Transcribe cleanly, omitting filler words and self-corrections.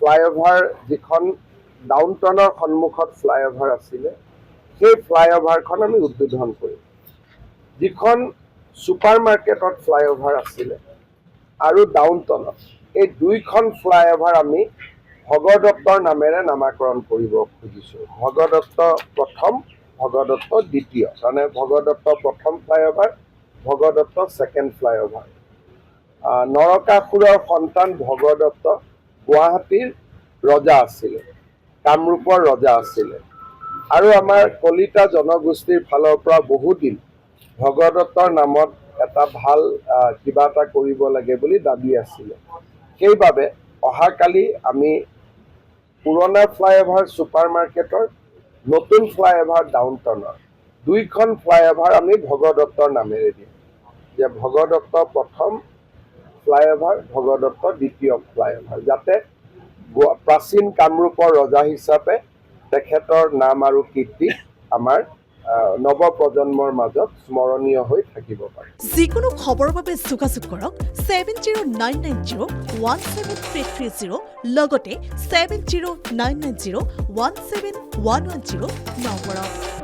flyover যিখন ডাউনটাউনৰ সন্মুখত flyover আছিলে সেই ফ্লাইঅভাৰখন আমি উদ্বোধন কৰিম যিখন ছুপাৰ মাৰ্কেটত ফ্লাইঅভাৰ আছিলে আৰু ডাউনটাউনত এই দুইখন ফ্লাইঅভাৰ আমি ভগদত্তৰ নামেৰে নামাকৰণ কৰিব খুজিছোঁ ভগদত্ত প্ৰথম ভগদত্ত দ্বিতীয় মানে ভগদত্ত প্ৰথম ফ্লাইঅভাৰ ভগদত্ত ছেকেণ্ড ফ্লাইঅভাৰ নৰকাসুৰৰ সন্তান ভগদত্ত গুৱাহাটীৰ ৰজা আছিলে কামৰূপৰ ৰজা আছিলে আৰু আমাৰ কলিতা জনগোষ্ঠীৰ ফালৰ পৰা বহুদিন ভগদত্তৰ নামত এটা ভাল কিবা এটা কৰিব লাগে বুলি দাবী আছিলে সেইবাবে অহাকালি আমি পুৰণা ফ্লাইঅভাৰ ছুপাৰ মাৰ্কেটৰ নতুন ফ্লাইঅভাৰ ডাউনটাউনৰ দুইখন ফ্লাইঅভাৰ আমি ভগদত্তৰ নামেৰে দিম যে ভগদত্ত প্ৰথম ফ্লাইঅভাৰ ভগদত্ত দ্বিতীয় ফ্লাইঅভাৰ যাতে প্ৰাচীন কামৰূপৰ ৰজা হিচাপে তেখেতৰ নাম আৰু কীৰ্তি আমাৰ নৱপ্ৰজন্মৰ মাজত স্মৰণীয় হৈ থাকিব পাৰে যিকোনো খবৰৰ বাবে যোগাযোগ কৰক 7099017330 লগতে 7099017110 নম্বৰত